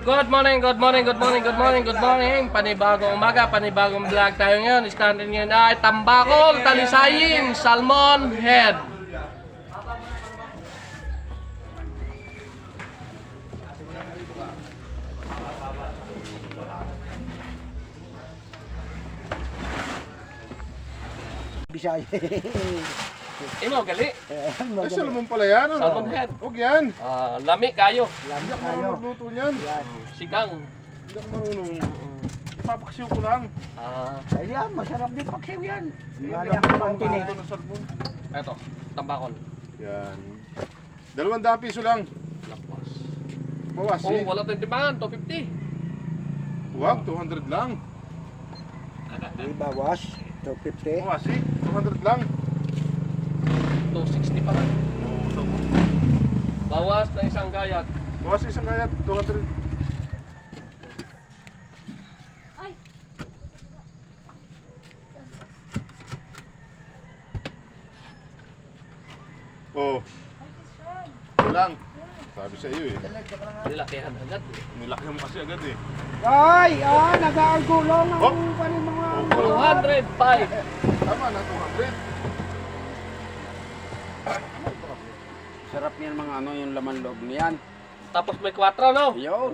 Good morning, good morning, good morning, good morning, good morning. Panibagong umaga, panibagong vlog tayo ngayon. Standard ngayon ay tambakol, talisayin, salmon head. Bisaya. Imo, gali. Ay, salmon pala yan, ano? Salmon head. Huwag yan. Lami kayo. Hindi ako marunong luto niyan. Sigang. Hindi ako marunong. Ipapaksiw ko lang. Ayan, masarap din paksiw yan. Alam mo ang luto ng salmon. Eto, tambakol. Yan. 200 piso lang. Lakwas. Bawas Oh, eh. wala tayong timbangan, 250. Huwag, 200 lang. May bawas. 250. Bawas eh. 200 lang. 260 pa lang. Bawas na isang gayat. Bawas isang kayat. 200. Oh. Lang. Sabi sa iyo eh. Nilakihan agad. Nilaki mo kasi agad eh. Ay, nag-aagulong Oh. ang pali mga... 205. Tama na, 200. Sarap niyan mga ano yung laman loob niyan. Tapos may 4, no? Yun.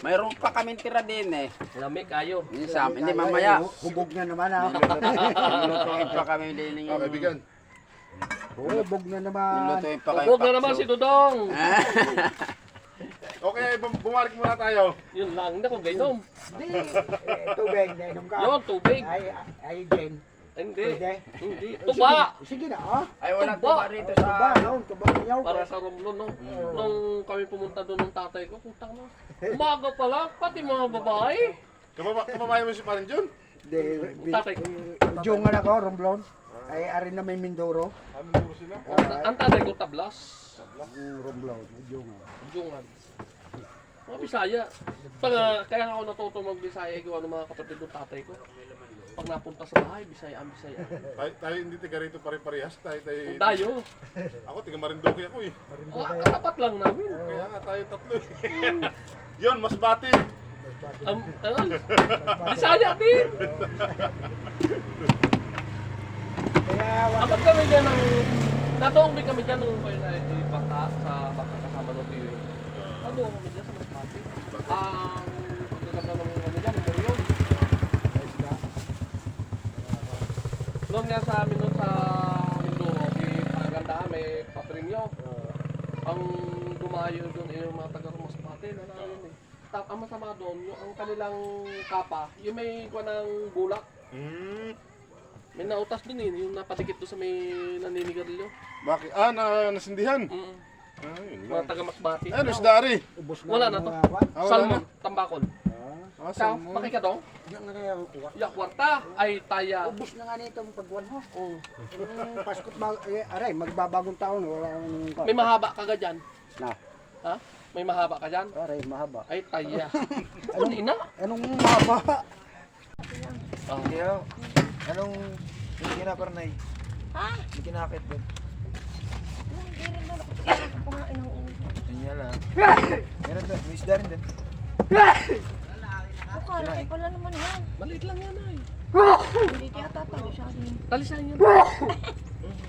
Mayroon pa kami tira din eh. Lami kayo. Hindi mamaya. Hubog na naman Lulutuin pa kami din Oh, kaibigan. Hubog na naman. Lulutuin pa kayo. Huwag na naman si Dudong. Okay, bumalik muna tayo. Yun lang, hindi ko gainom. Hindi. Tubig, nainom ka. Yun, tubig. Ay, Jen. Hindi. Pwede. Hindi. Tuba. Sige na, Ay wala Tuba. tuba rito Tuba, sa... no? Tuba niyaw. Para sa Romblon, no? Nung kami pumunta doon ng tatay ko, putang mo. Umaga pa lang, pati mga babae. Kababayan mo si Parin John? Tatay ko. Jungan ako, Romblon. Ay, arin na may Mindoro. Ano mo sila? Ang tatay ko, tablas. Romblon, Jungan. Jungan. Mga Bisaya. Kaya ako natuto mag-Bisaya, gawa ng mga kapatid ng tatay ko. Pag napunta sa bahay, Bisaya ang Bisaya. Tayo hindi tiga rito pare-parehas. Tayo. Ako tiga Marinduque ako eh. Katapat lang namin. Kaya nga tayo tatlo eh. Yun, Masbate. Bisaya din. Kaya, Abot kami dyan ng... Natoong kami dyan nung kayo na baka sa baka kasama ng TV. Natoong kami dyan sa Masbate. Ang pagkaganda ng ano dyan, ng yun. Noon nga sa amin nun sa Mindoro, pagkaganda may paprinyo. Ang dumayo doon yung mga taga-Masbate na yun eh. Ang masama doon, yung ang kanilang kapa, yung may kuha ng bulak. May nautas din eh, yung napadikit doon sa may naninigarilyo. Bakit? Nasindihan. Yun Mga lang. taga-Masbate. Ano, Isdari? ubos na Wala ang na to. mga kwan. Wala Salmon, na. tambakol. Ah, Ikaw, salmon. pakikadong? Diyan nga kaya ang kuha. Yakwarta ay taya. Ubos na nga nito ang pagwan ho. Oh. Paskot aray, magbabagong taon, wala akong... May mahaba ka ga dyan. Na, Ha? May mahaba ka dyan? aray, mahaba. Ay taya. Ano ina? Anong mahaba? Ah. Anong hindi kinakarnay? Ha? Hindi kinakit doon. Hindi rin ba nakapagpapain kumain ng ulo? Yun yan lang. Meron doon. May isda rin doon. O, kalaki pala naman yan. Maliit lang yan ay. Hindi kaya tatalo siya din. Talisan yan.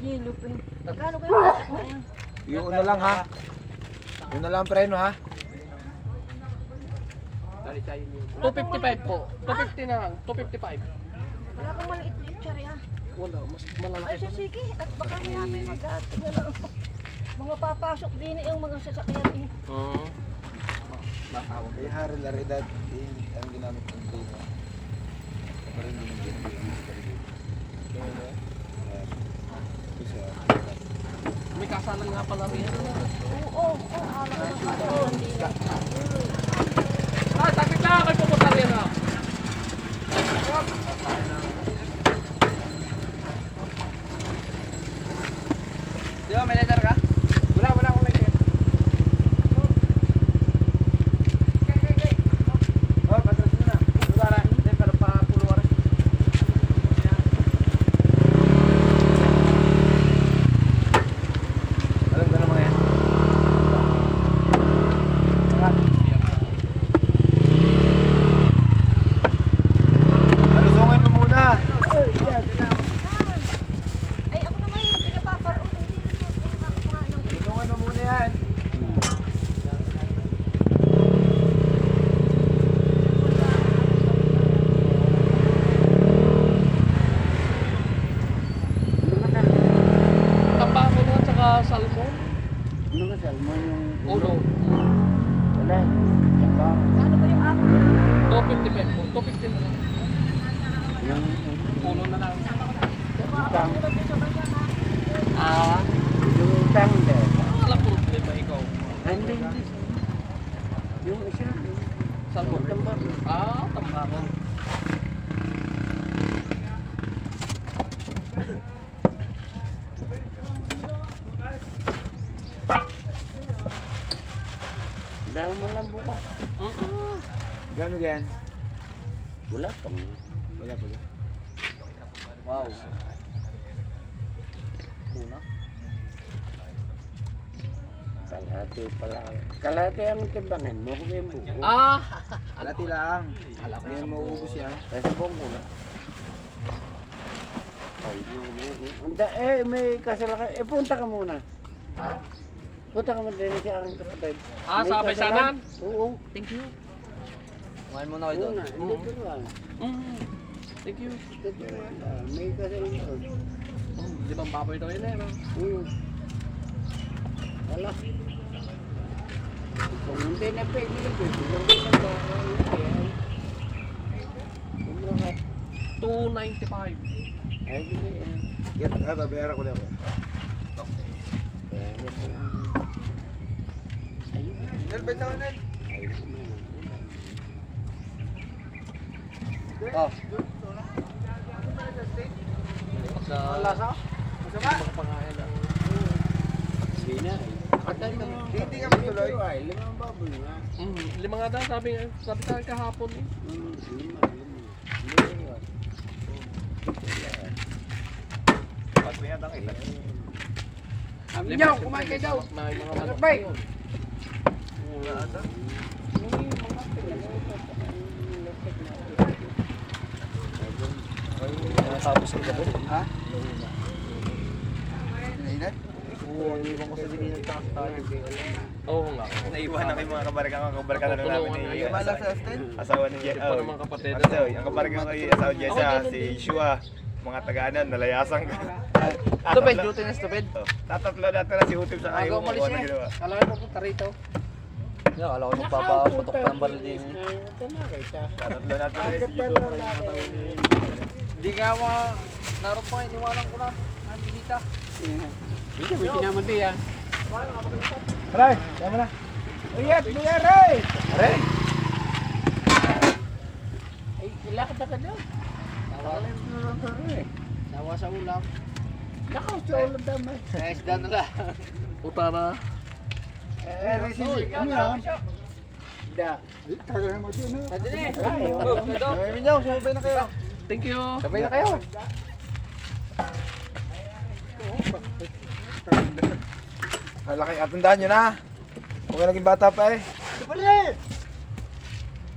Yelo pa yun. Magkano kaya patak na yan? Yung na lang ha. Yun na lang preno ha. 255 po. 250 na lang. 255. Wala kang maliit-liit siya rin ha. Wala, mas malalaki Ay, pa. sige. At baka namin mag-aati na lang. Mga papasok din yung mga sasakyan eh. Oo. May hari laridad. Ang ginamit ng preno. Marin din yung May kasalan nga pala rin. Oo, alam na sa atin. Hindi na. Ah, tapit lang. Kayo pupunta rin ha. Di ba may letter ka? Wala akong letter. Oh, patras mo na. Wala. Hindi, pero pa pulo rin. Alam ko na mga yan. yan. Tambako na, tsaka salmon. Ano ba salmon yung Ulo. Wala. Saka Ano ba yung ako? 250 peso. 250 na lang. yung Ulo na lang. utang. Ah, Yung utang din. wala problema ikaw. Hindi. Yung isa. Salmon. Ah, tambako. Dahil mo lang buka. Gano'n yan? Wala pang. Wala pa. Wow. Kalahati pala. Kalahati ang timbangan mo. Kung yung buko. Ah, Alati lang. Hindi mo maubos yan. Kasi buong muna. May kasalakan. Punta ka muna. Punta ka muna din sa aking kapatid. Ah, May sa kasalakan? Paisanan? Oo. thank you. Kumain muna kayo doon. Una, dito lang. Thank you. Dito lang. May kasalakan. Di bang baboy daw yun eh, no? Wala. Kung hindi na pwede, pwede lang sa bahay. Kaya, 295. ay, hindi. Get, babayaran ko na ako. Nelbet na ulit. Oh. Lasa? Masama? Pangpangain ng... Hindi na. Hindi ka matuloy. Ay, limang baboy nga. Lima nga daw, sabi sa akin kahapon eh. Lima. Ba't mo yata ang ilan? Lima, kumain kayo daw. May mga manok Bay! yun. Tapos ka ba? Ha? Nainan? Oo, iniwan ko sa dininag tayo. Oo nga. Naiwan na kay mga kabarkang ang kabarkang na namin ni Wala sa Aston? asawa ni Jessa. Pa naman kapatid. Ang kabarkang kay asawa ni Jessa, si Shua. Mga taga-anan, nalayasan ka. Stupid, duty na stupid. Tatatlo natin na si Utip sa kayo. Umalis Ano niya. ginawa? Kala ko pupunta rito. Yeah, kala ko magpapaputok ng baril din. Tatatlo natin na si Hindi nga ako, naroon pa, iniwanan ko na. Nandita. Hindi, may sinaman din yan. Aray, tama na. Uyat, buyar, Aray! Aray! Ay, ilakad ka daw. Nawa sa ulam. Nakaw, sa ulam damay. Sa isda na lang. Puta na. Ano yan? Da. Tagal mo dyan, ha? Sadali. Sabay minyaw, sabay na kayo. Thank you. Sabay na kayo. Malaki, at tandaan nyo na. Huwag ka naging bata pa eh.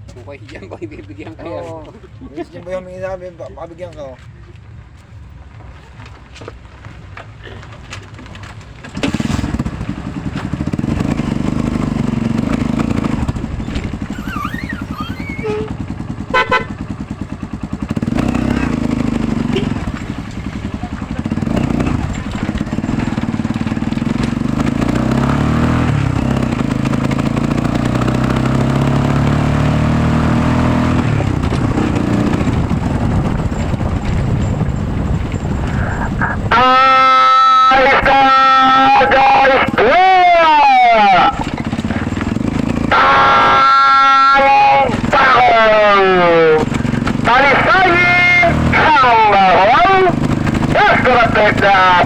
Kung kayo dyan ko, ibibigyan kayo. Oo. Miss niyo ba yung mga sabi, makabigyan ka. Oh.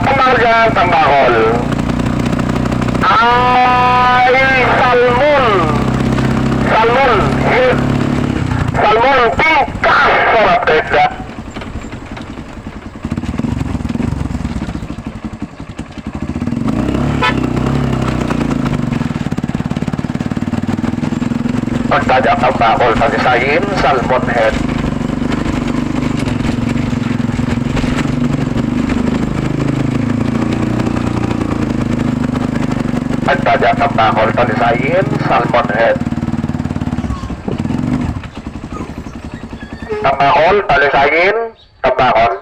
Pemanggilan Tambakol ay salmon tingkas soraped. Pagtaja Tambakol Pagsayin salmon head. Pagtadya Tambakol, Talisayin, Salmon Head. Tambakol, Talisayin, Tambakol.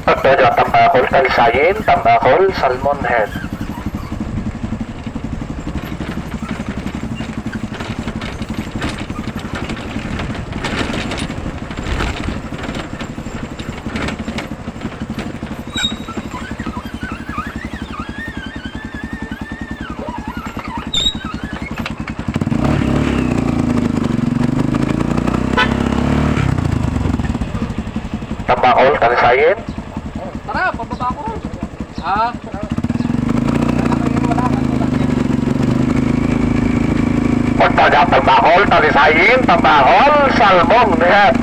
Pagtadya Tambakol, Talisayin, Tambakol, Salmon Head. Tambakol, Talisayin. Tara, pababa ko. Ah, Pagtadya Tambakol, Talisayin, Tambakol, Salmon Head.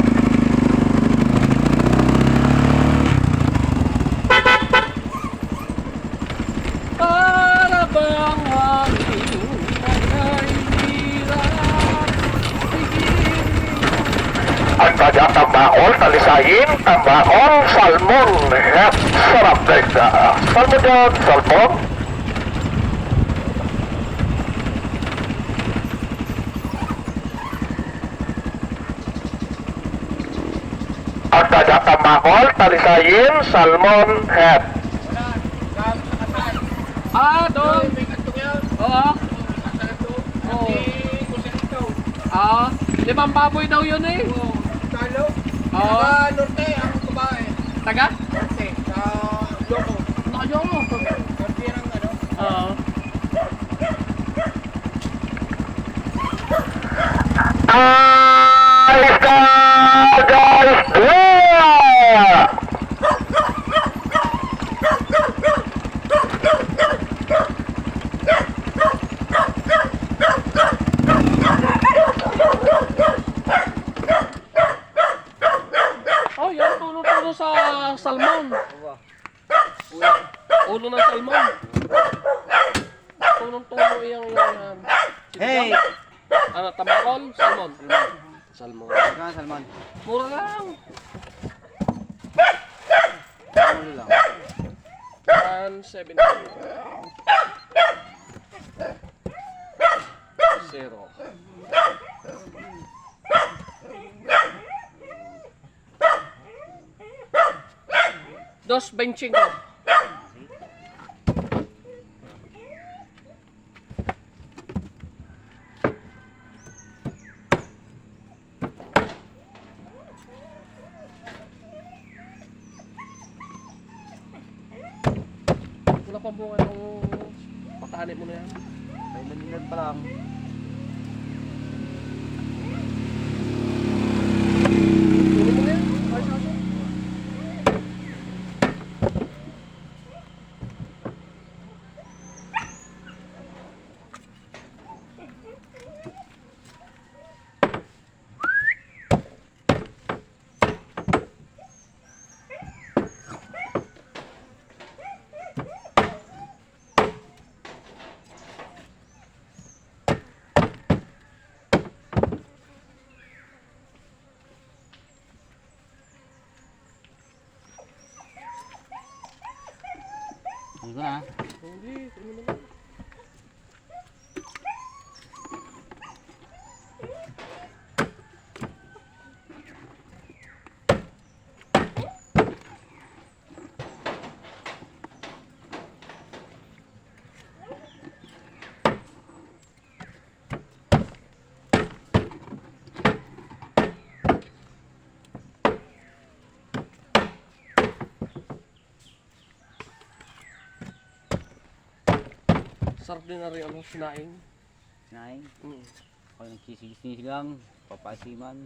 para bang hangin ay hirap pigilan. Pagtadya Tambakol, Talisayin, Tambakol, Salmon Head. Sarap guys na. Salmon dyan, Salmon. Pagtadya Tambakol, Talisayin, Salmon Head. Ah, doon. Oo. Oo. Ah, 5 baboy daw yun eh. Talo. Oo. Norte ang babae. Taga? Norte. Sa Loko. Nakayo. Norte ang ano. Oo. Ayos ka, guys! Yeah! Oh, yan. Tulo-tulo sa salmon. Ulo ng salmon. Tulong-tulo yung yan. Hey! Ano, Tambakol? Salmon. Salmon. Saan Salman? Mura lang. Ano lang? 170. Zero. Dos 25. Wala pang bunga nung patahanin mo na yan. May lanilan pa lang. Kunin mo na yan. Ay, sasa. Hindi ko na. Hindi, kunin mo na. Sarap din na rin ano, sinaing. Sinaing. Mm. Ako nagsisisigang, papasiman.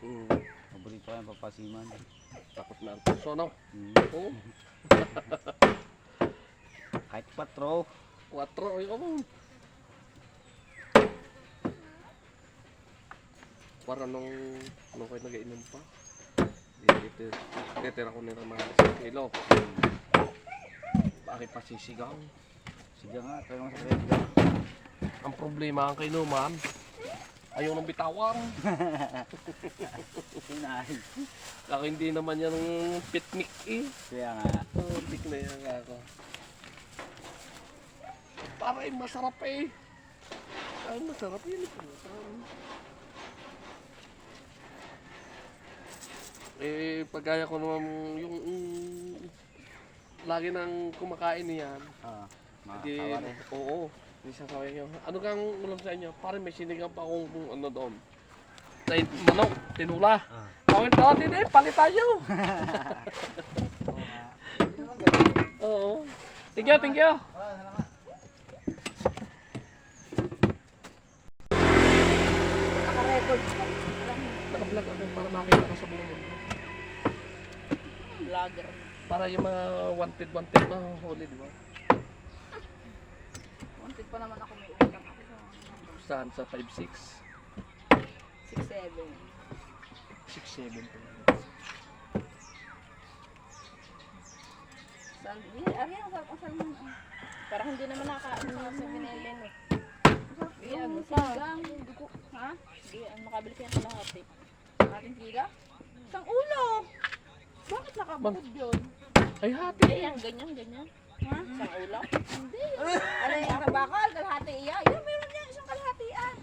Mm. Paborito ko yung papasiman. Takot na ang puso, no? Oo. Kahit 4. 4, ay ako. Para nung kayo nag-inom pa. Titira ko nila mga 1 kilo. Bakit pa sisigang? Sige nga, tayo naman sa kanya. Ang problema ang kainuman, ayaw nang bitawan. Sinaing. Ako hindi naman yan ng picnic eh. Kaya nga. Tik na yan ako. Para masarap eh. Ay, masarap yun. Eh, pagkaya ko naman yung lagi nang kumakain niyan. Hindi, Makakawa rin. oo. Hindi siya kawin nyo. Ano kang ulam sa inyo? Parang may sinigang pa akong ano doon. Manok, tinula. Kawin pa natin eh, palit tayo. Oo. Thank you, thank you. Naka-record. Naka-vlog ako para makita ka sa buong mundo. Vlogger. Para yung mga wanted na huli, di ba? Wanted pa naman ako, may utang ako. Saan? Sa 5'6"? 6'7". 6'7" pa. Ari, ang sarap ang salmon. Parang hindi naman nakaano sa Pinelen eh. Iya, sigang. Ha? Hindi, makabili kayo ng lahat eh. Ating kila? Isang ulo! Bakit nakabukod yun? Ay, hati. Eh, yan, ganyan. Ha? Isang ulo? Hindi. Ano yung sa bakal? Kalahati iya? Yan, meron yan. Isang kalahatian.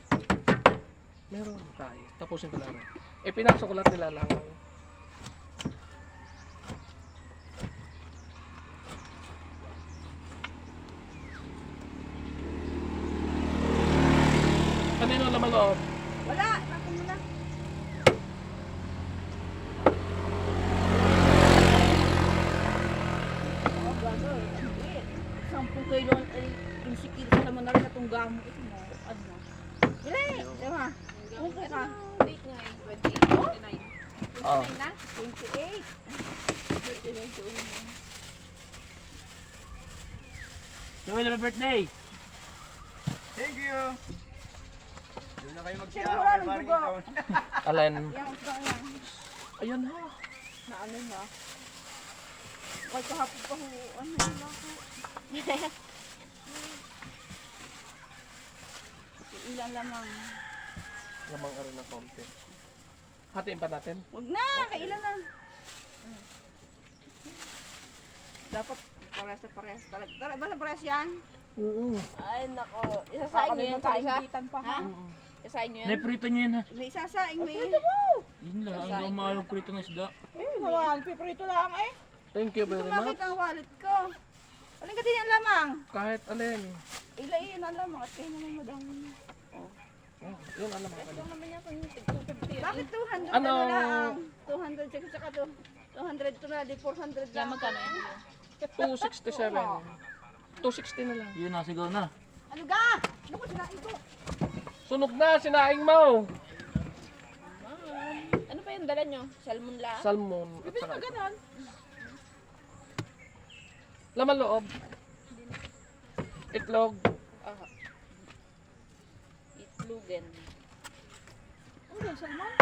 Meron tayo. Tapusin ko lang. Eh, pinasok ko lahat nila lang. Kanino naman loob? Wala! Ako muna. Oo, gago. Hindi. 10 kilo, ay 15 kilo sa naman na rin itong gamo. Ito mo, ano? Dili! Diba? Upo ka. Date nga eh, 28, 29. Oh. Na? 28. 29 to ulo. Joel, happy birthday! Thank you! Doon na kayo Sino magsiyaw. wala May ng paring dugo? taon. Alin? Yang isda yan. Ayan ha. Na ano na? Kahit kahapon pa ho, ano yun ako? Ilan lamang. Lamang ka rin ng konti. Hatiin pa natin. Huwag na, kailan na. Dapat parehas na parehas. Tara, ba na parehas yan? Oo. Ay, nako. Isasaing nyo yan sa isa? Ha? Isasaing nyo yan? Neprito niyo yun ha. May isasaing mo yun. Yun lang, ang mahal prito ng isda. Piprito lang eh. Thank you very Bakit much. ang wallet ko? Alin ka din yan lamang? Kahit alin. Ilayin na lamang at kayo naman madami. Oh, yun alam mo. Ito naman yan kung 250. Bakit 200 Ano? ano lang? 200 saka to. 200 to na, di 400 lang. Magkano yan? 267. 260 na lang. Yun, nasigaw na. Ano ga? Ano ko sinain ko? Sunog na, sinaing mo. Ano pa yung dala nyo? Salmon lang? Salmon. At saka ito. Ganon. Laman loob. Itlog. Itlugen. Ano yung salmon?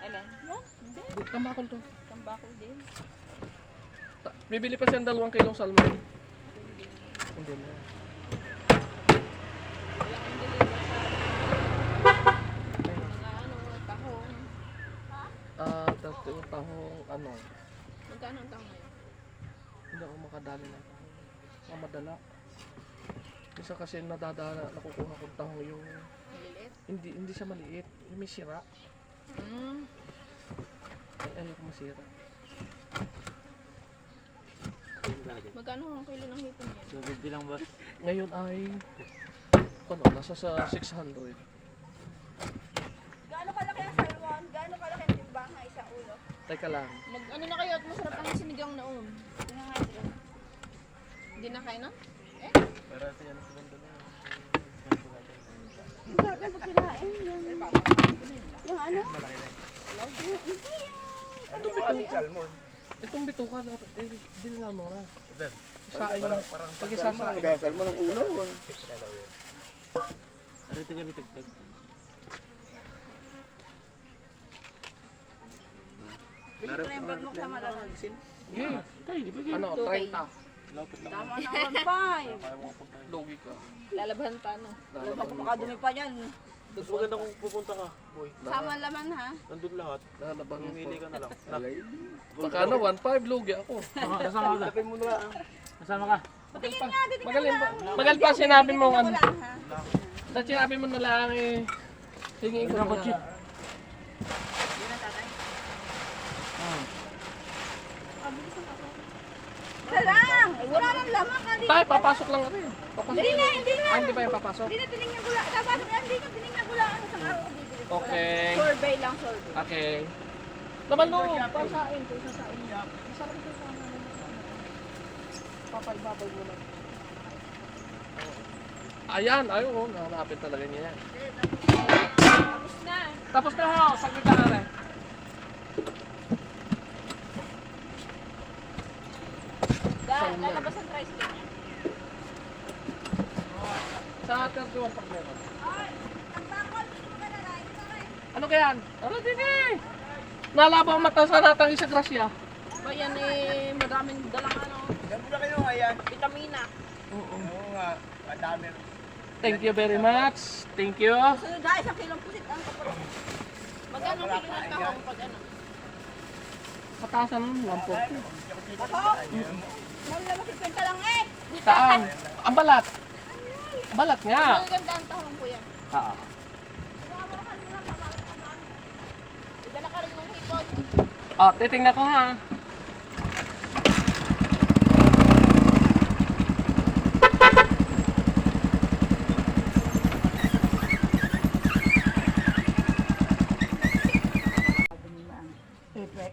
Alam? Yan? Hindi. Tambakol to. Tambakol din. Bibili pa siyang 2 kilong salmon. Hindi na. Wala kang deliver sa mga ano, tahong. Dati yung tahong ano. Magkano ang tahong ngayon? Hindi ako makadali na. Madala. Isa kasi nadadala, nakukuha kong tahong yung Maliliit? hindi siya maliit. Yung may sira. Ayoko masira. Magkano ang kilo ng hipon yan? 250 lang boss. Ngayon ay ano, nasa sa 600. Gaano kalaki ang salmon? Gaano kalaki ang timbang ng isang ulo? Teka lang. Ano na kayo at masarap ang sinigang noon? Hindi na kayo na? Para siya na sa banda na. Sarap na pagkinain. Yung ano? Itong bituka dapat, dinala mo na. Isain mo. Pag isasain. Gasal mo ng ulo. Ano, 30. Tama na 1.5. Logi ka. Lalaban pa, no? Makadumi pa yan. Mas maganda kung pupunta ka, boy. Sama ang laman, ha? Nandun lahat. Lalabang Pumili ka na lang. Baka ano, 1.5 logi ako. Lapin mo na lang. Magal pa sinabi mo ano. Sa sinabi mo na lang eh. Hingi ko na. Isa lang! Wala nang laman ka dito. Tay, papasok lang rin. Papasok. Hindi na, hindi na. Hindi ba yung papasok? Hindi na tinignan gula. Dapat hindi na tinignan gula. Ano sa karo ko bibili? Okay. Survey lang, survey. Okay. Naman mo, pasain ko, sasain niya. Masarap ito sa ano. Papay-babay mo lang. Ayan, ayun, hanapin talaga niya yan. Tapos na. Tapos na ho, saglit lang rin. Lalabas ang tricycle. Sa 31 pag meron. Ano kaya? Ano din eh? Nalabang mata sa natang isa grasya. Ba yan eh, madaming dalang ano, Yan mo na kayo, ayan. vitamina. Oo nga, madami. Thank you very much. Thank you. Sunod guys, ang kilong pusit ang kapal. Magkano kilo ng kahong pag ano? Katasan nun, 140. Malalaki ka lang eh. Saan? Ang balat. Balat nga. Maganda ang tahong po yan. Ah. Igala ka rin ng hipon. Oh, titingnan ko ha.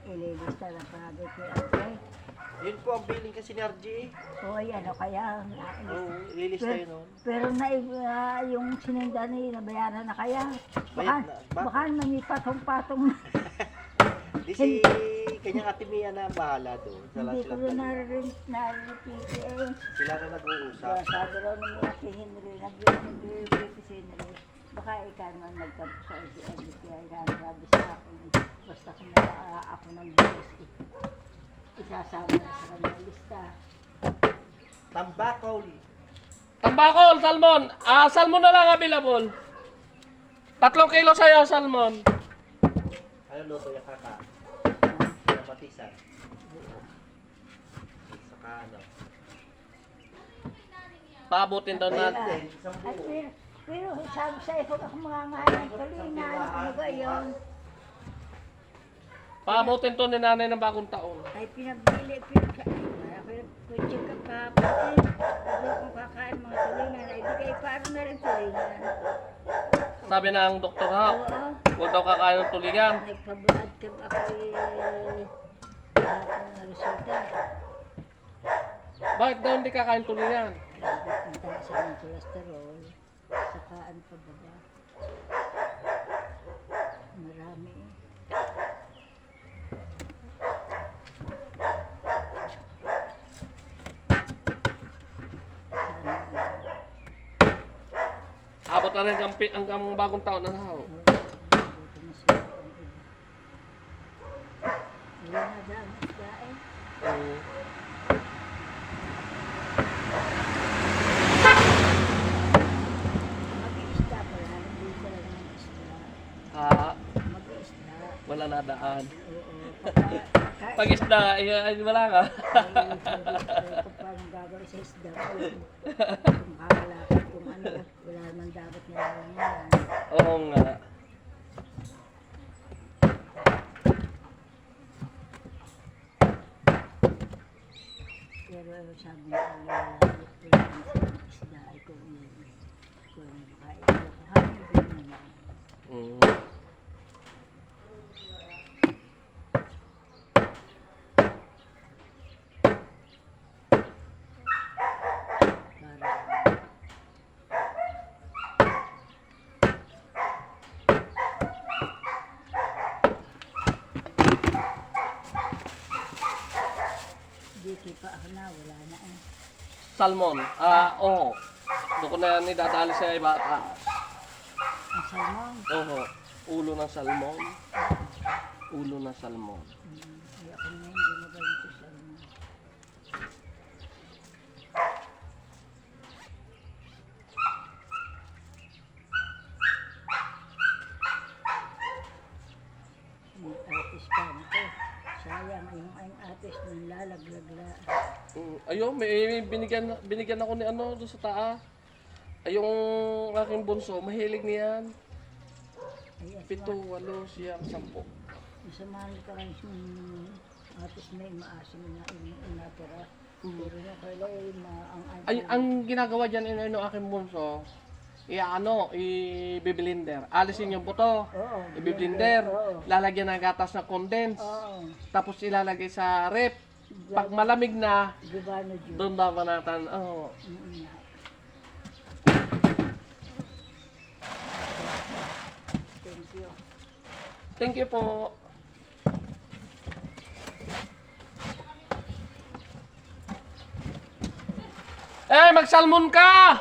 Ililista lang pa natin kay Ate. Yun po ang billing kasi ni RJ. O ano kaya? Oo, ililista yun nun. Pero yung sininda ni nabayaran na kaya? Bayad na. Baka naman may patong-patong na. Di si kanyang ate Mia na bahala doon. Hindi ko rin narinig eh. Sila na nag-uusap. Sabi raw ng mga si Henry, nag-ibig si Henry. Baka ikaw naman nagtapos sa LCL. Kaya sabi sa akin, basta kung ako ng buwis, isasama na sa kanyang lista. Tambakol. Tambakol, salmon. Salmon na lang available. 3 kilo sa'yo, salmon. Ano luto yung kaka? Matisan. Saka ano? Paabutin daw natin. Isang At buo. pero sabi sa'yo, kung ako mangangain ng kalingan, ano ba yun? Paabutin to ni nanay ng bagong taon. Ay pinabili, pinag-check up kapatid. Sabi kung kakain mga kalingan, ay di kayo paano na rin kalingan. Sabi ng doktor ha, Oo, huwag daw kakain ng tulingan. nagpa-blood cam ako lahat ng resulta. Bakit daw hindi kakain tulingan? Ang taas ng cholesterol, saka ano pa ba ba? Marami. Abot na rin hanggang bagong taon na ha. Wala na daan isdain. Mag-isda pala, hindi talaga ng isda. Mag-isda. Wala na daan. Oo. Pag isda, ay wala ka. Kung paano gagawin sa isda ko. Kung kakalakad, kung ano, wala naman dapat nilalangan. Oo nga. Pero sabi niya, wala sa isda ay kung makain ko. Hangin din naman. Para Kipa ako na, wala na eh. Salmon. Oo. Doon ko na yan idadali sa iba. Ang salmon, Oo. Ulo ng salmon. Ulo ng salmon. ay ako na hindi magaling sa salmon. Yung atis pa nito. Sayang, yung atis nang lalaglag. Ayun, may binigyan ako ni ano doon sa taas. Ay, yung aking bunso, mahilig niyan. Ay, 7, 8, siyang 10. masamahan ka lang yung atis na yung maasim na inatira. Pero yung kaila ang Ay, ang ginagawa dyan ng aking bunso, i-blender. Alisin yung buto. Oo, I-blender. oo. Lalagyan ng gatas na condense. Oo, Tapos ilalagay sa rep. Pag malamig na, gabano dyan. doon dapat natin, Thank you. Thank you po. Magsalmon ka!